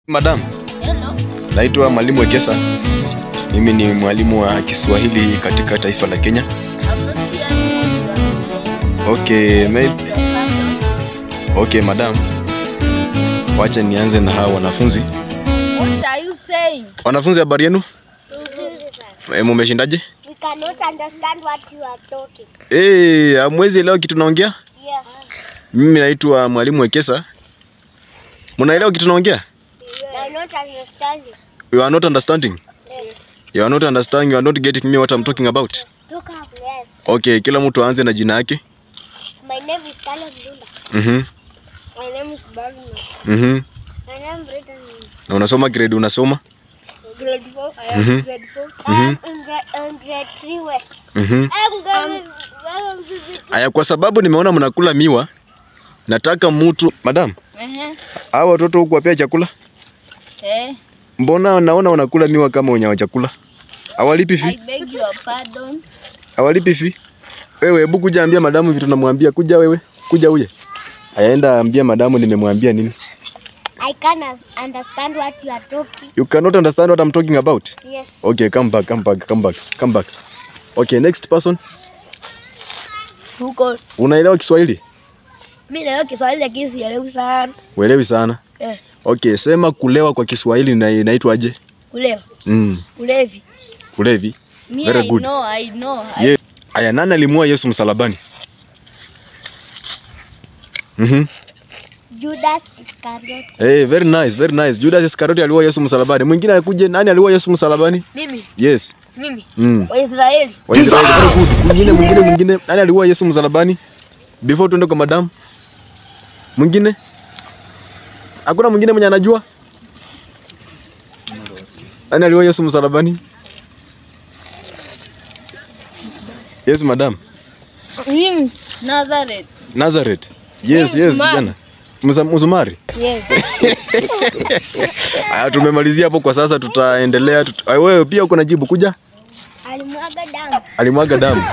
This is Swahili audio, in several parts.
Madam. Hello. Naitwa Mwalimu Wekesa. Mimi ni mwalimu wa Kiswahili katika taifa la Kenya. Okay, madam. Wacha nianze na hawa wanafunzi. What are you saying? Wanafunzi, habari yenu? Mmeshindaje? We cannot understand what you are talking. Hamwezi elewa kitu naongea? Yes. Mimi naitwa Mwalimu Wekesa. Mnaelewa kitu naongea? You are not understanding. You are not understanding? Yes. You are not understanding, you are not getting me what I'm talking about? Look up. Yes. Okay, kila mtu aanze na jina yake. My name is Carlos Lunda. My name is Baruna. My name is Brittany. Na unasoma grade unasoma? Grade 4. I am grade 4. I am in grade 3 West. Aya, kwa sababu nimeona mnakula miwa, nataka mtu, madam. Hao watoto huko wapea chakula? Mbona naona unakula miwa kama unyawa chakula? Hawalipi fi? I beg your pardon. Hawalipi fi? Wewe hebu kuja ambia madamu vitu namwambia. Kuja wewe, kuja uje. Ayaenda ambia madamu nimemwambia nini. I can't understand what you are talking. You cannot understand what I'm talking about? Yes. Okay, come back. Okay, next person. Huko. Unaelewa Kiswahili? Mimi naelewa Kiswahili lakini sielewi sana. Uelewi sana? Okay, sema kulewa kwa Kiswahili na inaitwaje? Kulewa. Ulevi. Ulevi. Very good. I know. Yeah. Aya, nani alimuua Yesu msalabani? Judas Iscariot. Very nice. Judas Iscariot aliua Yesu msalabani. Mwingine akuje, nani aliua Yesu msalabani? Mimi. Yes. Mimi. Waisraeli. Very good. Mwingine. Nani aliua Yesu msalabani? Before tuende kwa madam. Mwingine? Hakuna mwingine mwenye anajua? Nani aliua Yesu msalabani? Yes, madam. Mimi. Nazareth. Yes, kijana. Mzumari? Yes. Aya, tumemalizia hapo kwa sasa, tutaendelea. Wewe pia uko na jibu, kuja? Alimwaga damu.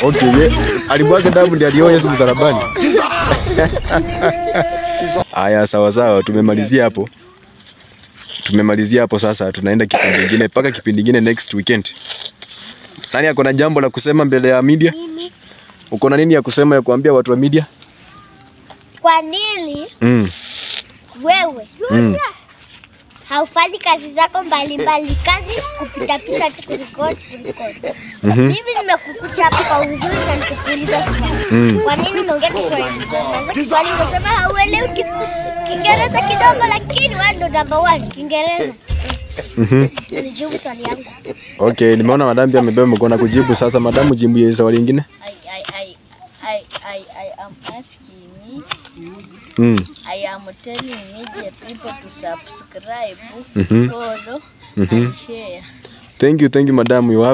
Okay, alimwaga damu ndiye aliua Yesu msalabani. Aya, sawa, tumemalizia hapo sasa, tunaenda kipindi kingine, paka kipindi kingine next weekend. Nani ako na jambo la kusema mbele ya media? Mimi. Uko na nini ya kusema ya kuambia watu wa media? Kwa nini? Wewe. Haufanyi kazi zako mbalimbali, kazi kupita tu kurecord. Mimi nimekukuta hapa kwa uzuri na nikuuliza swali. Kwa nini unaongea Kiswahili? Unaweza Kiswahili unasema hauelewi Kiingereza kidogo, lakini wewe ndo number 1 Kiingereza. Nijibu swali yangu. Okay, nimeona madam pia amebeba mkono kujibu. Sasa madam, jibu ya swali lingine. I am asking you. I am telling media people to subscribe, follow, and share. Thank you, madam. You have